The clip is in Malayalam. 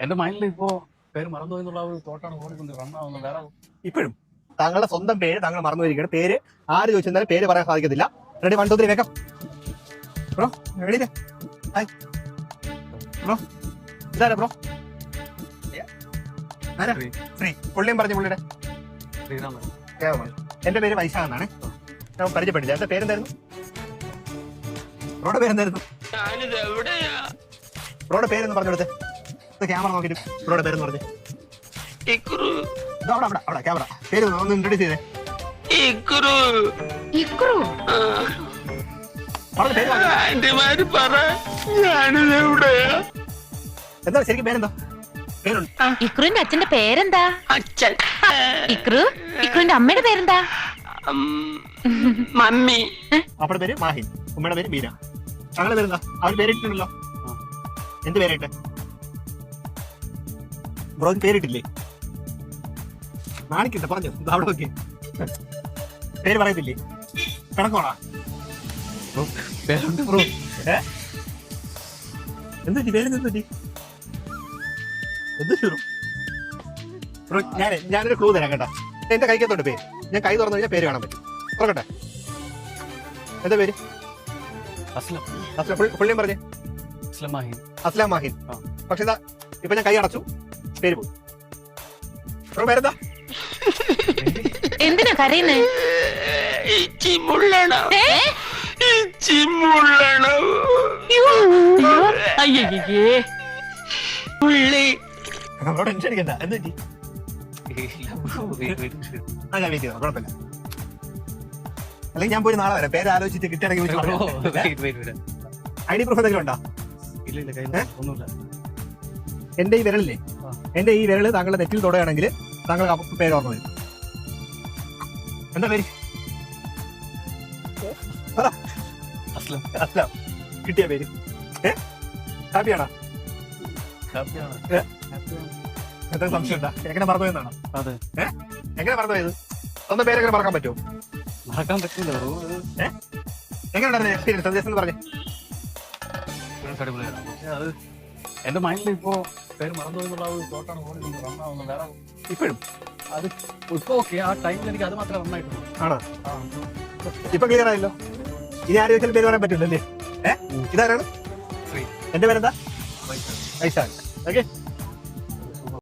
എന്റെ മൈൻഡിൽ ഇപ്പോ പേര് മറന്നുപോയെന്നുള്ള ഒരു തോട്ടാണ് ഓടിക്കൊണ്ട് റണ്ണാവുന്നത്. വേറെ ഇപ്പോഴും താങ്കളുടെ സ്വന്തം പേര് താങ്കൾ മറന്നു പോയിരിക്കുകയാണ്. പേര് ആര് ചോദിച്ചാലും പേര് പറയാൻ സാധിക്കത്തില്ല. റെഡി 1 2 3 വേഗം ബ്രോ. Ready hi bro. ഇതാരാ ബ്രോ? ആരാ? ശ്രീ. പുള്ളിയും പറഞ്ഞു പുള്ളിയുടെ ശ്രീരാമൻ. എന്റെ പേര് വൈശാഖ് എന്നാണ്. ഞാൻ പരിചയപ്പെട്ടില്ല. എന്റെ പേരെന്തായിരുന്നു? ബ്രോയുടെ പേരെന്തായിരുന്നു? ബ്രോയുടെ പേരെന്ന് പറഞ്ഞു കൊടുത്തേ. ക്യാമറ നോക്കിട്ട് ബ്രോയുടെ പേരെന്ന് പറഞ്ഞു. അവിടെ ക്യാമറ പേര് ഒന്ന് ഇൻട്രൊഡ്യൂസ് ചെയ്തേ. എന്താ ശരിക്കും പേരെന്താ? പേരുണ്ട്. ഇക്രുവിന്റെ അച്ഛന്റെ പേരെന്താ? അച്ഛൻ. ഇക്രുവിന്റെ അമ്മയുടെ പേരെന്താ? മമ്മി. അപ്പയുടെ പേര് മാഹിൻ, ഉമ്മയുടെ പേര് മീന. അങ്ങനെ പേരെന്താ? അവർ പേരിട്ടുണ്ടല്ലോ. എന്ത് പേരിട്ട്? ബ്രോ പേരിട്ടില്ലേ? നാണിക്കട്ടെ പറഞ്ഞു. അവിടെ നോക്കി പേര് പറയത്തില്ലേ? കണക്കോണാ പേരുണ്ട് ബ്രോ. എന്തുപറ്റി? പേര് എന്തുപറ്റി? എന്ത് ബ്രോ? ഞാനൊരു ക്ലൂ തരാം കേട്ടാ. എന്റെ കൈക്കത്തോണ്ട് പേര്. ഞാൻ കൈ തുറന്നു കഴിഞ്ഞാൽ പേര് കാണാൻ പറ്റും. തുറക്കട്ടെ. എന്താ പേര്? അസ്ലം. അസ്ലാം. പുള്ളിയും പറഞ്ഞേ അസ്ലം മാഹിൻ. അസ്ലാം മാഹിൻ. പക്ഷെ ഇതാ ഇപ്പൊ ഞാൻ കൈ അടച്ചു, പേര് പോയി. ബ്രോ പേരെന്താ? എന്തിനാ കരയുന്നേ? ബ്രോ ടെൻഷൻ അടിക്കണ്ട. എന്ത് പറ്റി? ഞാൻ വെയിറ്റ് ചെയ്തോ, കുഴപ്പമില്ല. അല്ലെങ്കിൽ ഞാൻ പോയി നാളെ വരാം. പേര് ആലോചിച്ചിട്ട് കിട്ടിയാണെങ്കിൽ ID പ്രൂഫ് എന്തെങ്കിലും ഉണ്ടോ? ഇല്ല കയ്യിൽ ഒന്നുമില്ല. എന്റെ ഈ വിരലില്ലേ, എന്റെ ഈ വിരല് താങ്കളുടെ നെറ്റിൽ തൊടുകയാണെങ്കിൽ താങ്കൾ പേര് ഓർമ്മ വരും. എന്താ പേര്? അസ്ലം. അസ്ലാം. കിട്ടിയ പേര്. ഹാപ്പിയാണോ? ഹാപ്പിയാണ്. എന്തെങ്കിലും സംശയം ഉണ്ടാ? എങ്ങനെ മറന്നുപോയെന്നാണോ? അതെ. എങ്ങനെ മറന്നുപോയത്? സ്വന്തം പേരെങ്ങനെ മറക്കാൻ പറ്റുമോ? മറക്കാൻ പറ്റില്ല. എങ്ങനെയുണ്ടായിരുന്നു എക്സ്പീരിയൻസ്? സന്ദേശം പറഞ്ഞേ. അടിപൊളിയാണ്. പക്ഷെ അത് എന്റെ മൈൻഡിൽ ഇപ്പോ പേര് മറന്നുപോയെന്നുള്ള ഒരു തോട്ടാണ് ഓടിക്കൊണ്ട് റണ്ണാവുന്നത്. വേറെ ഇപ്പോഴും അത് ഇപ്പൊ ഓക്കെ. ആ ടൈമിൽ എനിക്ക് അത് മാത്രമേ റണ്ണായിട്ടുള്ളൂ. ആണോ? ഇപ്പൊ ക്ലിയർ ആയല്ലോ. ഇനി ആരും വെച്ചാലും പേര് പറയാൻ പറ്റില്ലല്ലേ? ഇതാരാണ്? ശ്രീ. എന്റെ പേരെന്താ? വൈശാഖ്. വൈശാഖ്. ഓക്കെ.